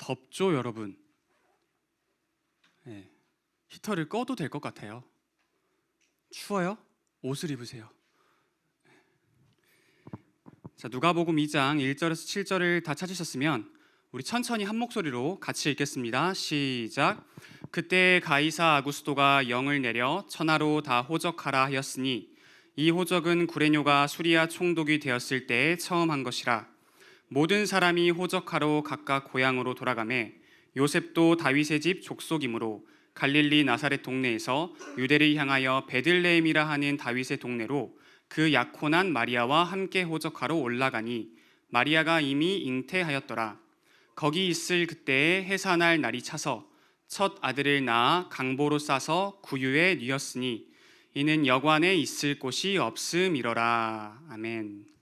덥죠, 여러분? 네, 히터를 꺼도 될 것 같아요. 추워요? 옷을 입으세요. 자, 누가복음 2장 1절에서 7절을 다 찾으셨으면 우리 천천히 한 목소리로 같이 읽겠습니다. 시작. 그때 가이사 아구스도가 영을 내려 천하로 다 호적하라 하였으니 이 호적은 구레뇨가 수리아 총독이 되었을 때에 처음 한 것이라. 모든 사람이 호적하러 각각 고향으로 돌아가매 요셉도 다윗의 집 족속이므로 갈릴리 나사렛 동네에서 유대를 향하여 베들레헴이라 하는 다윗의 동네로 그 약혼한 마리아와 함께 호적하러 올라가니 마리아가 이미 잉태하였더라. 거기 있을 그때에 해산할 날이 차서 첫 아들을 낳아 강보로 싸서 구유에 뉘었으니 이는 여관에 있을 곳이 없음이러라. 아멘.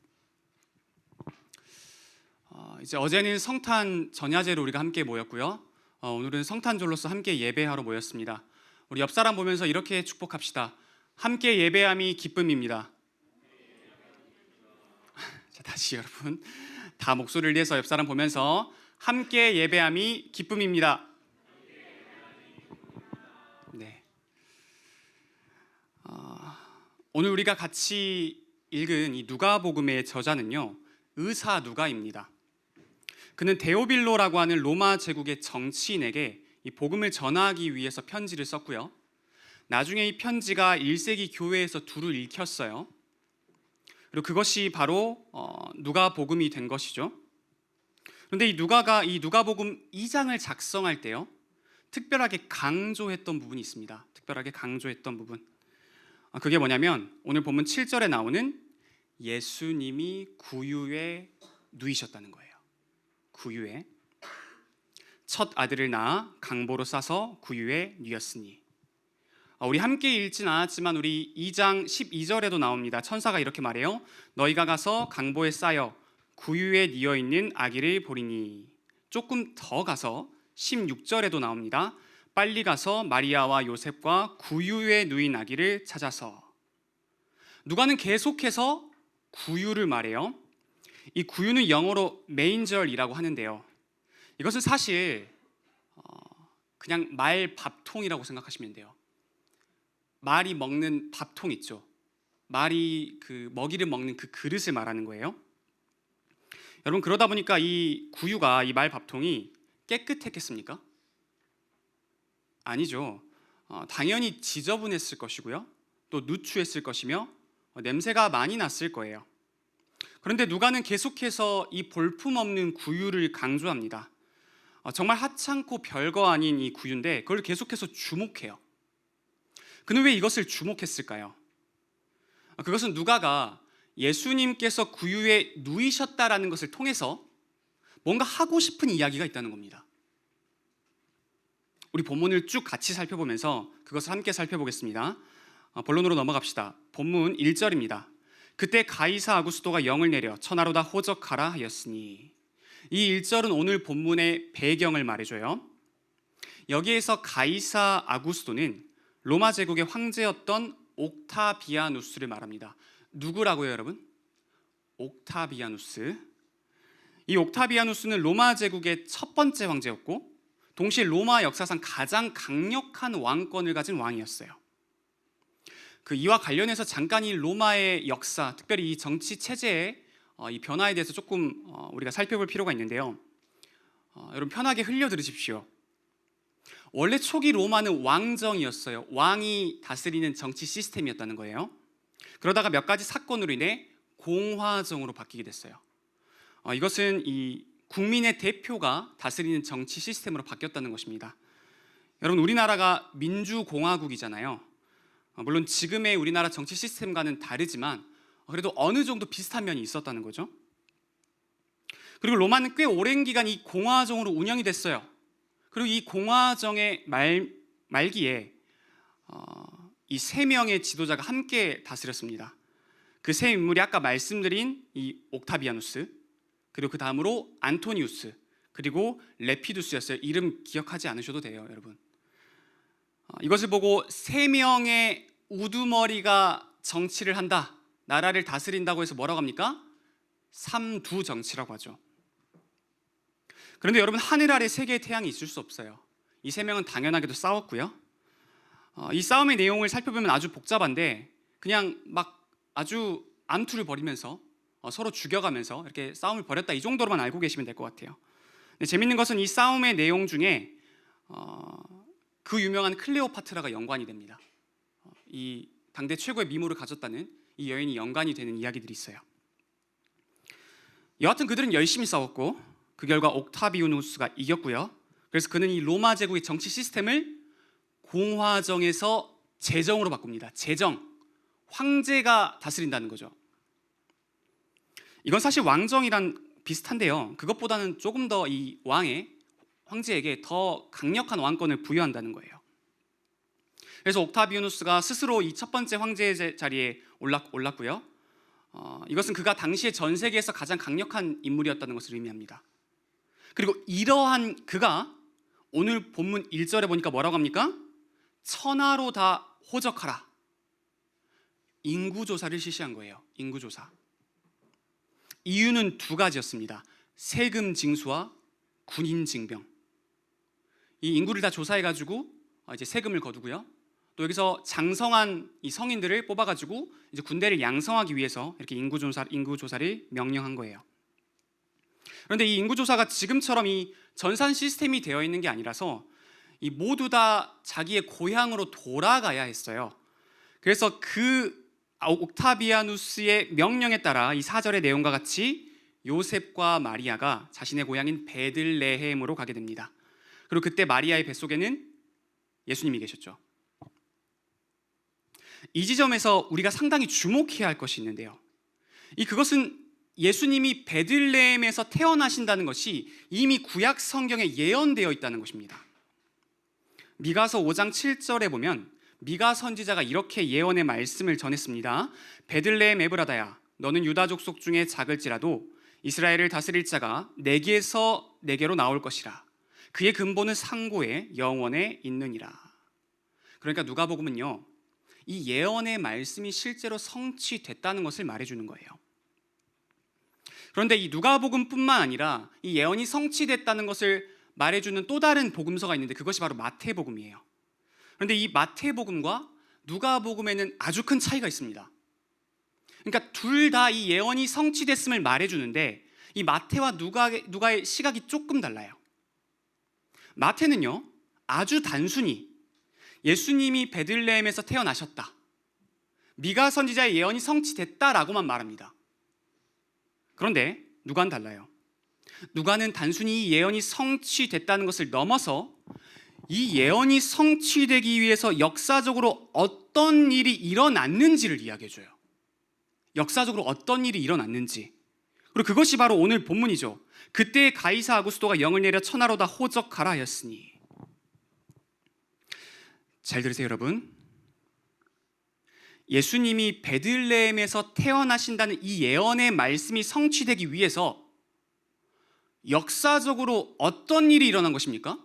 이제 어제는 성탄 전야제로 우리가 함께 모였고요. 오늘은 성탄절로서 함께 예배하러 모였습니다. 우리 옆 사람 보면서 이렇게 축복합시다. 함께 예배함이 기쁨입니다. 자, 다시 여러분 다 목소리를 내서 옆 사람 보면서 함께 예배함이 기쁨입니다. 네. 오늘 우리가 같이 읽은 이 누가복음의 저자는요, 의사 누가입니다. 그는 데오빌로라고 하는 로마 제국의 정치인에게 이 복음을 전하기 위해서 편지를 썼고요. 나중에 이 편지가 1세기 교회에서 두루 읽혔어요. 그리고 그것이 바로 누가복음이 된 것이죠. 그런데 이 누가가 이 누가복음 2장을 작성할 때요, 특별하게 강조했던 부분이 있습니다. 특별하게 강조했던 부분. 그게 뭐냐면 오늘 본문 7절에 나오는 예수님이 구유에 누이셨다는 거예요. 구유에 첫 아들을 낳아 강보로 싸서 구유에 뉘었으니. 우리 함께 읽진 않았지만 우리 2장 12절에도 나옵니다. 천사가 이렇게 말해요. 너희가 가서 강보에 싸여 구유에 뉘어 있는 아기를 보리니. 조금 더 가서 16절에도 나옵니다. 빨리 가서 마리아와 요셉과 구유에 누인 아기를 찾아서. 누가는 계속해서 구유를 말해요. 이 구유는 영어로 메인절이라고 하는데요, 이것은 사실 그냥 말 밥통이라고 생각하시면 돼요. 말이 먹는 밥통 있죠. 말이 그 먹이를 먹는 그 그릇을 말하는 거예요. 여러분, 그러다 보니까 이 구유가, 이 말 밥통이 깨끗했겠습니까? 아니죠. 당연히 지저분했을 것이고요, 또 누추했을 것이며 냄새가 많이 났을 거예요. 그런데 누가는 계속해서 이 볼품없는 구유를 강조합니다. 정말 하찮고 별거 아닌 이 구유인데 그걸 계속해서 주목해요. 그는 왜 이것을 주목했을까요? 그것은 누가가 예수님께서 구유에 누이셨다라는 것을 통해서 뭔가 하고 싶은 이야기가 있다는 겁니다. 우리 본문을 쭉 같이 살펴보면서 그것을 함께 살펴보겠습니다. 본론으로 넘어갑시다. 본문 1절입니다. 그때 가이사 아구스도가 영을 내려 천하로 다 호적하라 하였으니. 이 1절은 오늘 본문의 배경을 말해줘요. 여기에서 가이사 아구스도는 로마 제국의 황제였던 옥타비아누스를 말합니다. 누구라고요, 여러분? 옥타비아누스. 이 옥타비아누스는 로마 제국의 첫 번째 황제였고 동시에 로마 역사상 가장 강력한 왕권을 가진 왕이었어요. 이와 관련해서 잠깐 이 로마의 역사, 특별히 이 정치 체제의 이 변화에 대해서 조금 우리가 살펴볼 필요가 있는데요. 여러분 편하게 흘려 들으십시오. 원래 초기 로마는 왕정이었어요. 왕이 다스리는 정치 시스템이었다는 거예요. 그러다가 몇 가지 사건으로 인해 공화정으로 바뀌게 됐어요. 이것은 이 국민의 대표가 다스리는 정치 시스템으로 바뀌었다는 것입니다. 여러분, 우리나라가 민주공화국이잖아요. 물론 지금의 우리나라 정치 시스템과는 다르지만 그래도 어느 정도 비슷한 면이 있었다는 거죠. 그리고 로마는 꽤 오랜 기간 이 공화정으로 운영이 됐어요. 그리고 이 공화정의 말기에 이 세 명의 지도자가 함께 다스렸습니다. 그 세 인물이 아까 말씀드린 이 옥타비아누스, 그리고 그 다음으로 안토니우스, 그리고 레피두스였어요. 이름 기억하지 않으셔도 돼요, 여러분. 이것을 보고 세 명의 우두머리가 정치를 한다, 나라를 다스린다고 해서 뭐라고 합니까? 삼두 정치라고 하죠. 그런데 여러분, 하늘 아래 세 개의 태양이 있을 수 없어요. 이 세 명은 당연하게도 싸웠고요. 이 싸움의 내용을 살펴보면 아주 복잡한데 그냥 막 아주 암투를 벌이면서 서로 죽여가면서 이렇게 싸움을 벌였다, 이 정도로만 알고 계시면 될 것 같아요. 근데 재밌는 것은 이 싸움의 내용 중에 그 유명한 클레오파트라가 연관이 됩니다. 이 당대 최고의 미모를 가졌다는 이 여인이 연관이 되는 이야기들이 있어요. 여하튼 그들은 열심히 싸웠고 그 결과 옥타비아누스가 이겼고요. 그래서 그는 이 로마 제국의 정치 시스템을 공화정에서 제정으로 바꿉니다. 제정, 황제가 다스린다는 거죠. 이건 사실 왕정이란 비슷한데요, 그것보다는 조금 더 이 황제에게 더 강력한 왕권을 부여한다는 거예요. 그래서 옥타비아누스가 스스로 이 첫 번째 황제의 자리에 올랐고요. 이것은 그가 당시에 전 세계에서 가장 강력한 인물이었다는 것을 의미합니다. 그리고 이러한 그가 오늘 본문 1절에 보니까 뭐라고 합니까? 천하로 다 호적하라. 인구조사를 실시한 거예요. 인구조사. 이유는 두 가지였습니다. 세금 징수와 군인 징병. 이 인구를 다 조사해가지고 이제 세금을 거두고요. 또 여기서 장성한 이 성인들을 뽑아가지고 이제 군대를 양성하기 위해서 이렇게 인구조사를 명령한 거예요. 그런데 이 인구조사가 지금처럼 이 전산 시스템이 되어 있는 게 아니라서 이 모두 다 자기의 고향으로 돌아가야 했어요. 그래서 그 옥타비아누스의 명령에 따라 이 4절의 내용과 같이 요셉과 마리아가 자신의 고향인 베들레헴으로 가게 됩니다. 그리고 그때 마리아의 뱃속에는 예수님이 계셨죠. 이 지점에서 우리가 상당히 주목해야 할 것이 있는데요, 그것은 예수님이 베들레헴에서 태어나신다는 것이 이미 구약 성경에 예언되어 있다는 것입니다. 미가서 5장 7절에 보면 미가 선지자가 이렇게 예언의 말씀을 전했습니다. 베들레헴 에브라다야, 너는 유다 족속 중에 작을지라도 이스라엘을 다스릴 자가 내게서 내게로 나올 것이라. 그의 근본은 상고에 영원에 있느니라. 그러니까 누가복음은요, 이 예언의 말씀이 실제로 성취됐다는 것을 말해주는 거예요. 그런데 이 누가복음뿐만 아니라 이 예언이 성취됐다는 것을 말해주는 또 다른 복음서가 있는데 그것이 바로 마태복음이에요. 그런데 이 마태복음과 누가복음에는 아주 큰 차이가 있습니다. 그러니까 둘 다 이 예언이 성취됐음을 말해주는데 이 마태와 누가의 시각이 조금 달라요. 마태는요, 아주 단순히 예수님이 베들레헴에서 태어나셨다, 미가 선지자의 예언이 성취됐다라고만 말합니다. 그런데 누가는 달라요. 누가는 단순히 이 예언이 성취됐다는 것을 넘어서 이 예언이 성취되기 위해서 역사적으로 어떤 일이 일어났는지를 이야기해줘요. 역사적으로 어떤 일이 일어났는지. 그리고 그것이 바로 오늘 본문이죠. 그때 가이사 아구스토가 영을 내려 천하로 다 호적하라 하였으니. 잘 들으세요, 여러분. 예수님이 베들레헴에서 태어나신다는 이 예언의 말씀이 성취되기 위해서 역사적으로 어떤 일이 일어난 것입니까?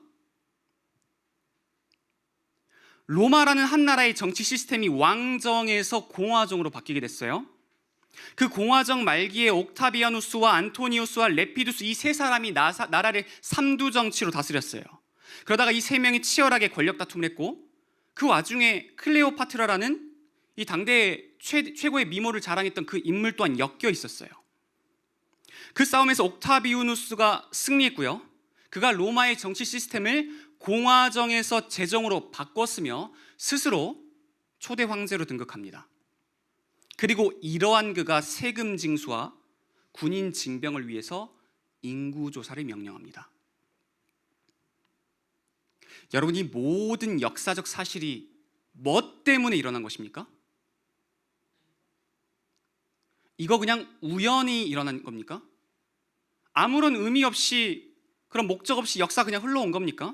로마라는 한 나라의 정치 시스템이 왕정에서 공화정으로 바뀌게 됐어요. 그 공화정 말기에 옥타비아누스와 안토니우스와 레피두스, 이 세 사람이 나라를 삼두 정치로 다스렸어요. 그러다가 이 세 명이 치열하게 권력 다툼을 했고, 그 와중에 클레오파트라라는 이 당대의 최고의 미모를 자랑했던 그 인물 또한 엮여 있었어요. 그 싸움에서 옥타비아누스가 승리했고요. 그가 로마의 정치 시스템을 공화정에서 제정으로 바꿨으며 스스로 초대 황제로 등극합니다. 그리고 이러한 그가 세금 징수와 군인 징병을 위해서 인구조사를 명령합니다. 여러분, 이 모든 역사적 사실이 뭐 때문에 일어난 것입니까? 이거 그냥 우연히 일어난 겁니까? 아무런 의미 없이, 그런 목적 없이 역사 그냥 흘러온 겁니까?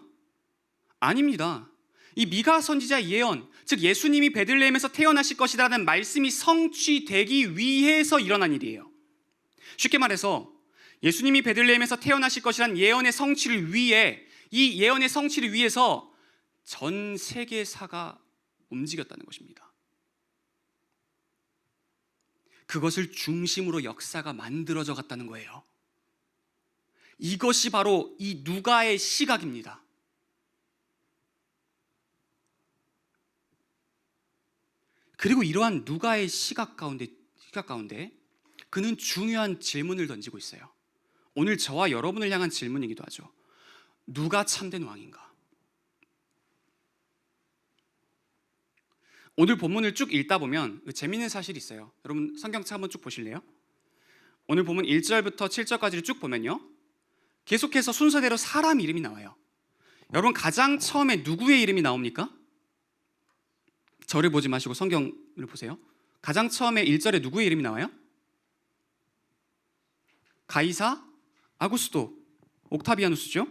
아닙니다. 이 미가 선지자의 예언, 즉 예수님이 베들레헴에서 태어나실 것이라는 말씀이 성취되기 위해서 일어난 일이에요. 쉽게 말해서 예수님이 베들레헴에서 태어나실 것이라는 예언의 성취를 위해, 이 예언의 성취를 위해서 전 세계사가 움직였다는 것입니다. 그것을 중심으로 역사가 만들어져 갔다는 거예요. 이것이 바로 이 누가의 시각입니다. 그리고 이러한 누가의 시각 가운데 그는 중요한 질문을 던지고 있어요. 오늘 저와 여러분을 향한 질문이기도 하죠. 누가 참된 왕인가? 오늘 본문을 쭉 읽다 보면 재미있는 사실이 있어요. 여러분 성경책 한번 쭉 보실래요? 오늘 본문 1절부터 7절까지를 쭉 보면요, 계속해서 순서대로 사람 이름이 나와요. 여러분 가장 처음에 누구의 이름이 나옵니까? 저를 보지 마시고 성경을 보세요. 가장 처음에 1절에 누구의 이름이 나와요? 가이사 아구스토 옥타비아누스죠.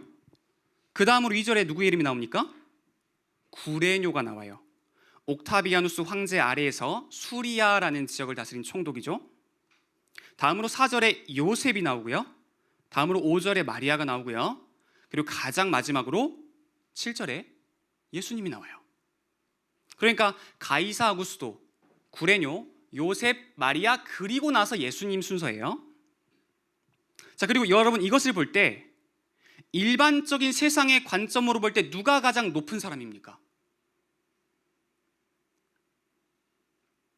그 다음으로 2절에 누구의 이름이 나옵니까? 구레뇨가 나와요. 옥타비아누스 황제 아래에서 수리아라는 지역을 다스린 총독이죠. 다음으로 4절에 요셉이 나오고요. 다음으로 5절에 마리아가 나오고요. 그리고 가장 마지막으로 7절에 예수님이 나와요. 그러니까 가이사 아구스토, 구레뇨, 요셉, 마리아, 그리고 나서 예수님 순서예요. 자, 그리고 여러분 이것을 볼 때 일반적인 세상의 관점으로 볼 때 누가 가장 높은 사람입니까?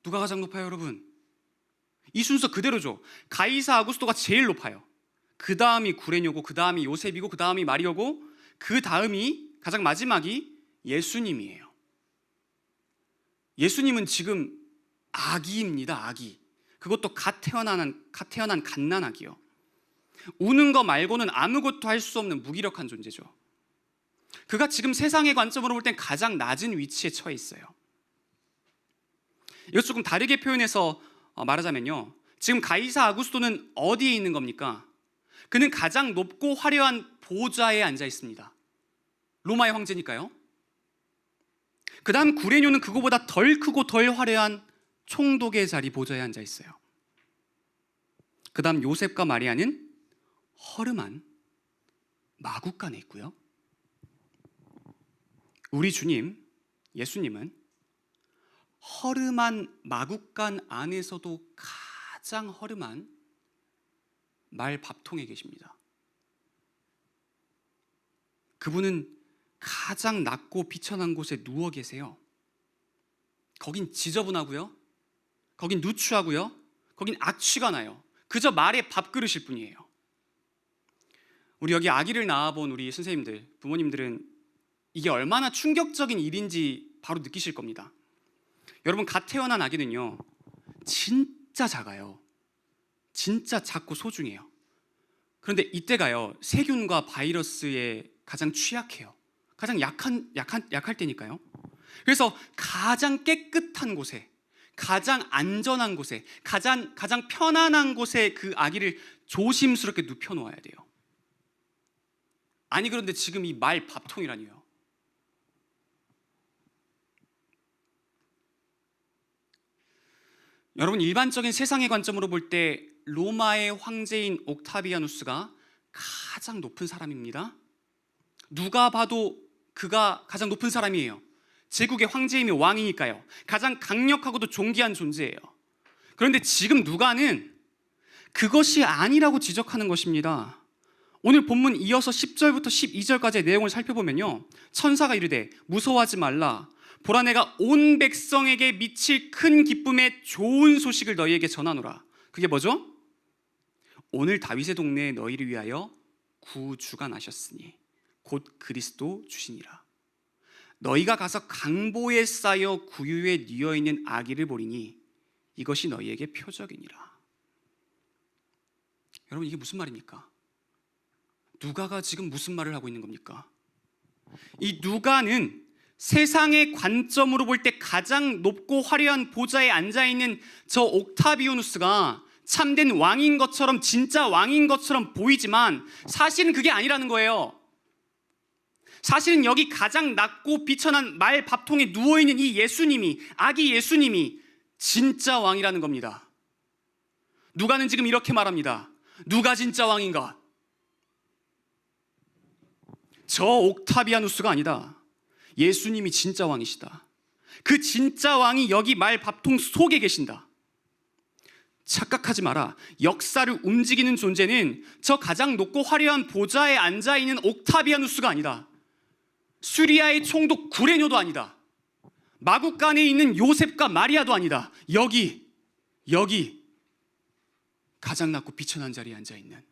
누가 가장 높아요, 여러분? 이 순서 그대로죠. 가이사 아구스토가 제일 높아요. 그 다음이 구레뇨고, 그 다음이 요셉이고, 그 다음이 마리아고, 그 다음이 가장 마지막이 예수님이에요. 예수님은 지금 아기입니다. 아기. 그것도 갓 태어난 갓난아기요. 우는 거 말고는 아무것도 할 수 없는 무기력한 존재죠. 그가 지금 세상의 관점으로 볼 땐 가장 낮은 위치에 처해 있어요. 이것 조금 다르게 표현해서 말하자면요, 지금 가이사 아구스토는 어디에 있는 겁니까? 그는 가장 높고 화려한 보좌에 앉아 있습니다. 로마의 황제니까요. 그 다음 구레뇨는 그거보다 덜 크고 덜 화려한 총독의 자리 보좌에 앉아 있어요. 그 다음 요셉과 마리아는 허름한 마구간에 있고요. 우리 주님 예수님은 허름한 마구간 안에서도 가장 허름한 말밥통에 계십니다. 그분은 가장 낮고 비천한 곳에 누워 계세요. 거긴 지저분하고요, 거긴 누추하고요, 거긴 악취가 나요. 그저 말의 밥그릇일 뿐이에요. 우리 여기 아기를 낳아본 우리 선생님들, 부모님들은 이게 얼마나 충격적인 일인지 바로 느끼실 겁니다. 여러분 갓 태어난 아기는요 진짜 작아요. 진짜 작고 소중해요. 그런데 이때가요 세균과 바이러스에 가장 취약해요. 가장 약할 때니까요. 그래서 가장 깨끗한 곳에, 가장 안전한 곳에, 가장 편안한 곳에 그 아기를 조심스럽게 눕혀 놓아야 돼요. 아니 그런데 지금 이 말 밥통이라니요. 여러분 일반적인 세상의 관점으로 볼 때 로마의 황제인 옥타비아누스가 가장 높은 사람입니다. 누가 봐도 그가 가장 높은 사람이에요. 제국의 황제이며 왕이니까요. 가장 강력하고도 존귀한 존재예요. 그런데 지금 누가는 그것이 아니라고 지적하는 것입니다. 오늘 본문 이어서 10절부터 12절까지의 내용을 살펴보면요, 천사가 이르되 무서워하지 말라. 보라 내가 온 백성에게 미칠 큰 기쁨의 좋은 소식을 너희에게 전하노라. 그게 뭐죠? 오늘 다윗의 동네에 너희를 위하여 구주가 나셨으니 곧 그리스도 주시니라. 너희가 가서 강보에 쌓여 구유에 뉘어있는 아기를 보리니 이것이 너희에게 표적이니라. 여러분 이게 무슨 말입니까? 누가가 지금 무슨 말을 하고 있는 겁니까? 이 누가는 세상의 관점으로 볼 때 가장 높고 화려한 보좌에 앉아있는 저 옥타비아누스가 참된 왕인 것처럼, 진짜 왕인 것처럼 보이지만 사실은 그게 아니라는 거예요. 사실은 여기 가장 낮고 비천한 말 밥통에 누워있는 이 예수님이, 아기 예수님이 진짜 왕이라는 겁니다. 누가는 지금 이렇게 말합니다. 누가 진짜 왕인가? 저 옥타비아누스가 아니다. 예수님이 진짜 왕이시다. 그 진짜 왕이 여기 말 밥통 속에 계신다. 착각하지 마라. 역사를 움직이는 존재는 저 가장 높고 화려한 보좌에 앉아있는 옥타비아누스가 아니다. 수리아의 총독 구레뇨도 아니다. 마국간에 있는 요셉과 마리아도 아니다. 여기 가장 낮고 비천한 자리에 앉아있는,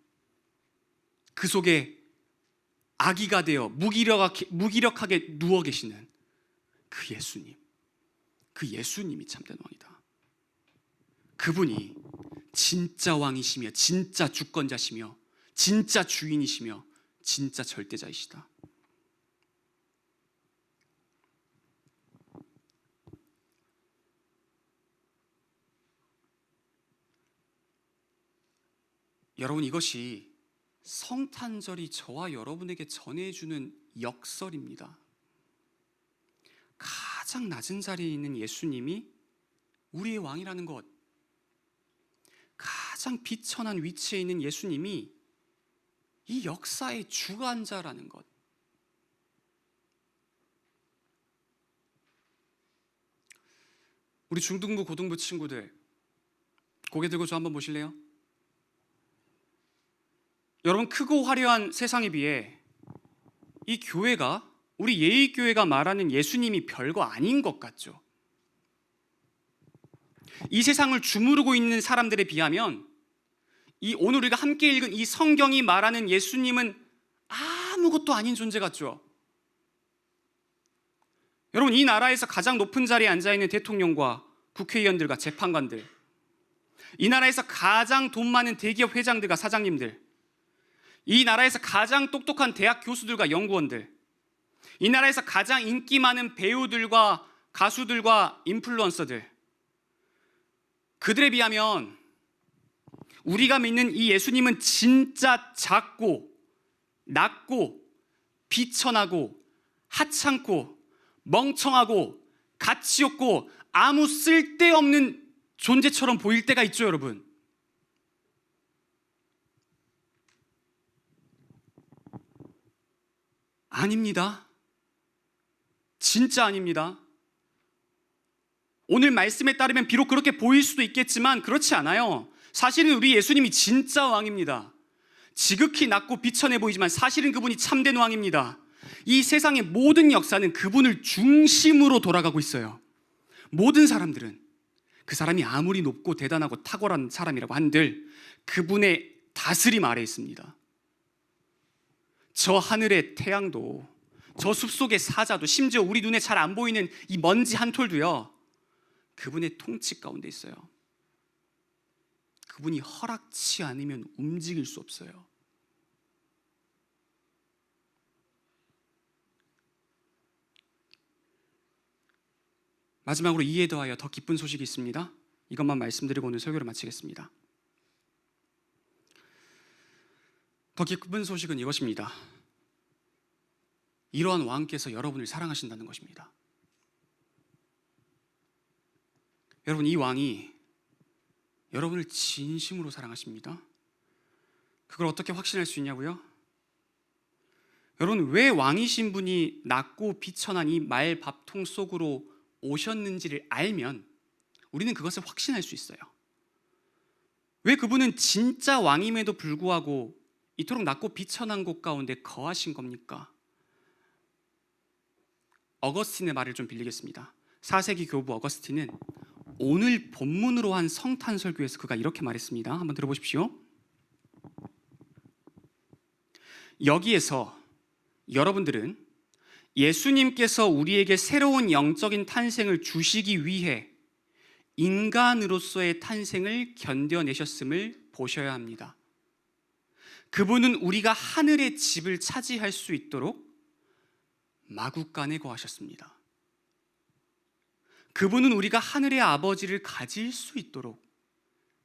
그 속에 아기가 되어 무기력하게 누워 계시는 그 예수님이 참된 왕이다. 그분이 진짜 왕이시며 진짜 주권자시며 진짜 주인이시며 진짜 절대자이시다. 여러분, 이것이 성탄절이 저와 여러분에게 전해주는 역설입니다. 가장 낮은 자리에 있는 예수님이 우리의 왕이라는 것, 가장 비천한 위치에 있는 예수님이 이 역사의 주관자라는 것. 우리 중등부, 고등부 친구들 고개 들고 저 한번 보실래요? 여러분, 크고 화려한 세상에 비해 이 교회가, 우리 예의교회가 말하는 예수님이 별거 아닌 것 같죠? 이 세상을 주무르고 있는 사람들에 비하면 오늘 우리가 함께 읽은 이 성경이 말하는 예수님은 아무것도 아닌 존재 같죠? 여러분, 이 나라에서 가장 높은 자리에 앉아있는 대통령과 국회의원들과 재판관들, 이 나라에서 가장 돈 많은 대기업 회장들과 사장님들, 이 나라에서 가장 똑똑한 대학 교수들과 연구원들, 이 나라에서 가장 인기 많은 배우들과 가수들과 인플루언서들, 그들에 비하면 우리가 믿는 이 예수님은 진짜 작고 낮고 비천하고 하찮고 멍청하고 가치 없고 아무 쓸데없는 존재처럼 보일 때가 있죠, 여러분. 아닙니다. 진짜 아닙니다. 오늘 말씀에 따르면 비록 그렇게 보일 수도 있겠지만 그렇지 않아요. 사실은 우리 예수님이 진짜 왕입니다. 지극히 낮고 비천해 보이지만 사실은 그분이 참된 왕입니다. 이 세상의 모든 역사는 그분을 중심으로 돌아가고 있어요. 모든 사람들은 그 사람이 아무리 높고 대단하고 탁월한 사람이라고 한들 그분의 다스림 아래에 있습니다. 저 하늘의 태양도, 저 숲속의 사자도, 심지어 우리 눈에 잘 안 보이는 이 먼지 한 톨도요, 그분의 통치 가운데 있어요. 그분이 허락치 않으면 움직일 수 없어요. 마지막으로 이에 더하여 더 기쁜 소식이 있습니다. 이것만 말씀드리고 오늘 설교를 마치겠습니다. 더 기쁜 소식은 이것입니다. 이러한 왕께서 여러분을 사랑하신다는 것입니다. 여러분, 이 왕이 여러분을 진심으로 사랑하십니다. 그걸 어떻게 확신할 수 있냐고요? 여러분, 왜 왕이신 분이 낮고 비천한 이 말밥통 속으로 오셨는지를 알면 우리는 그것을 확신할 수 있어요. 왜 그분은 진짜 왕임에도 불구하고 이토록 낮고 비천한 곳 가운데 거하신 겁니까? 어거스틴의 말을 좀 빌리겠습니다. 4세기 교부 어거스틴은 오늘 본문으로 한 성탄 설교에서 그가 이렇게 말했습니다. 한번 들어보십시오. 여기에서 여러분들은 예수님께서 우리에게 새로운 영적인 탄생을 주시기 위해 인간으로서의 탄생을 견뎌내셨음을 보셔야 합니다. 그분은 우리가 하늘의 집을 차지할 수 있도록 마국간에 거하셨습니다. 그분은 우리가 하늘의 아버지를 가질 수 있도록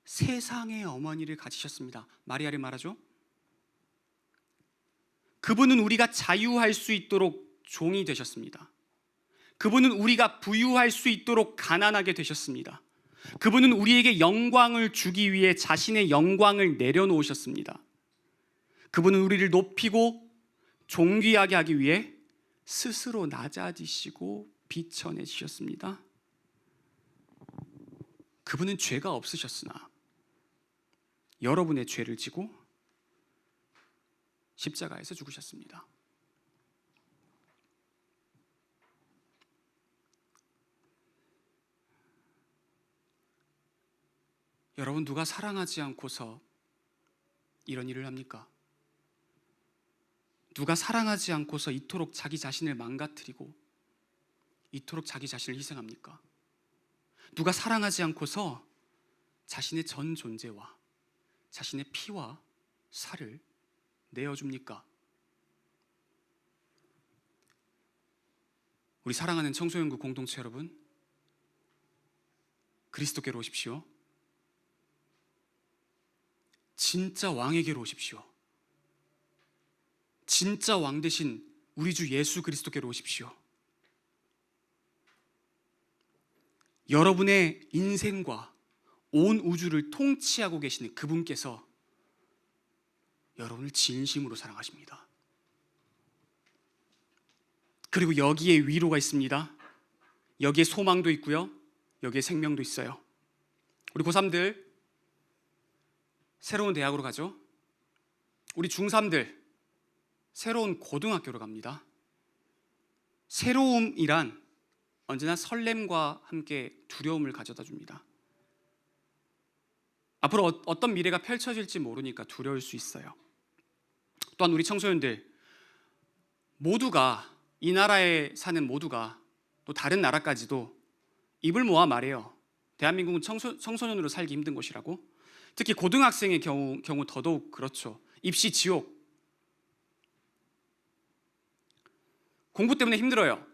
세상의 어머니를 가지셨습니다. 마리아를 말하죠. 그분은 우리가 자유할 수 있도록 종이 되셨습니다. 그분은 우리가 부유할 수 있도록 가난하게 되셨습니다. 그분은 우리에게 영광을 주기 위해 자신의 영광을 내려놓으셨습니다. 그분은 우리를 높이고 존귀하게 하기 위해 스스로 낮아지시고 비천해지셨습니다. 그분은 죄가 없으셨으나 여러분의 죄를 지고 십자가에서 죽으셨습니다. 여러분, 누가 사랑하지 않고서 이런 일을 합니까? 누가 사랑하지 않고서 이토록 자기 자신을 망가뜨리고 이토록 자기 자신을 희생합니까? 누가 사랑하지 않고서 자신의 전 존재와 자신의 피와 살을 내어줍니까? 우리 사랑하는 청소년부 공동체 여러분, 그리스도께로 오십시오. 진짜 왕에게로 오십시오. 진짜 왕 되신 우리 주 예수 그리스도께로 오십시오. 여러분의 인생과 온 우주를 통치하고 계시는 그분께서 여러분을 진심으로 사랑하십니다. 그리고 여기에 위로가 있습니다. 여기에 소망도 있고요, 여기에 생명도 있어요. 우리 고3들 새로운 대학으로 가죠. 우리 중3들 새로운 고등학교로 갑니다. 새로움이란 언제나 설렘과 함께 두려움을 가져다 줍니다. 앞으로 어떤 미래가 펼쳐질지 모르니까 두려울 수 있어요. 또한 우리 청소년들 모두가, 이 나라에 사는 모두가, 또 다른 나라까지도 입을 모아 말해요. 대한민국은 청소년으로 살기 힘든 곳이라고. 특히 고등학생의 경우 더더욱 그렇죠. 입시 지옥. 공부 때문에 힘들어요.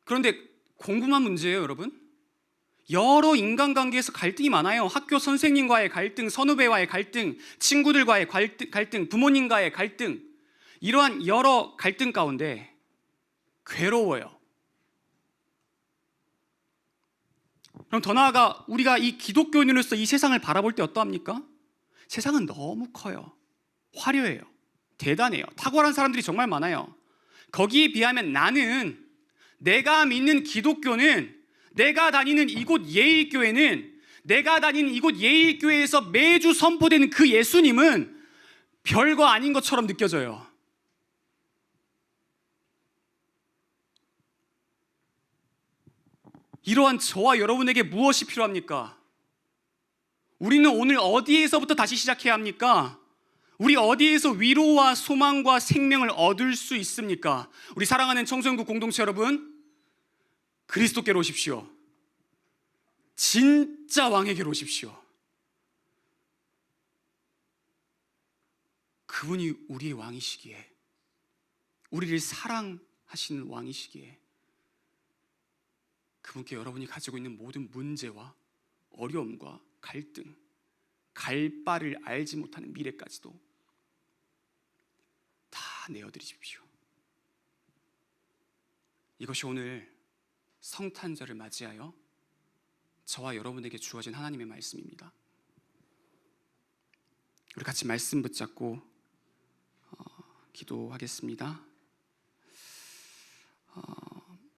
그런데 공부만 문제예요, 여러분? 여러 인간관계에서 갈등이 많아요. 학교 선생님과의 갈등, 선후배와의 갈등, 친구들과의 갈등, 부모님과의 갈등, 이러한 여러 갈등 가운데 괴로워요. 그럼 더 나아가 우리가 이 기독교인으로서 이 세상을 바라볼 때 어떠합니까? 세상은 너무 커요. 화려해요. 대단해요. 탁월한 사람들이 정말 많아요. 거기에 비하면 나는, 내가 믿는 기독교는, 내가 다니는 이곳 예일교회는, 내가 다니는 이곳 예일교회에서 매주 선포되는 그 예수님은 별거 아닌 것처럼 느껴져요. 이러한 저와 여러분에게 무엇이 필요합니까? 우리는 오늘 어디에서부터 다시 시작해야 합니까? 우리 어디에서 위로와 소망과 생명을 얻을 수 있습니까? 우리 사랑하는 청소년부 공동체 여러분, 그리스도께로 오십시오. 진짜 왕에게로 오십시오. 그분이 우리의 왕이시기에, 우리를 사랑하시는 왕이시기에 그분께 여러분이 가지고 있는 모든 문제와 어려움과 갈등, 갈 바를 알지 못하는 미래까지도 다 내어드리십시오. 이것이 오늘 성탄절을 맞이하여 저와 여러분에게 주어진 하나님의 말씀입니다. 우리 같이 말씀 붙잡고 기도하겠습니다.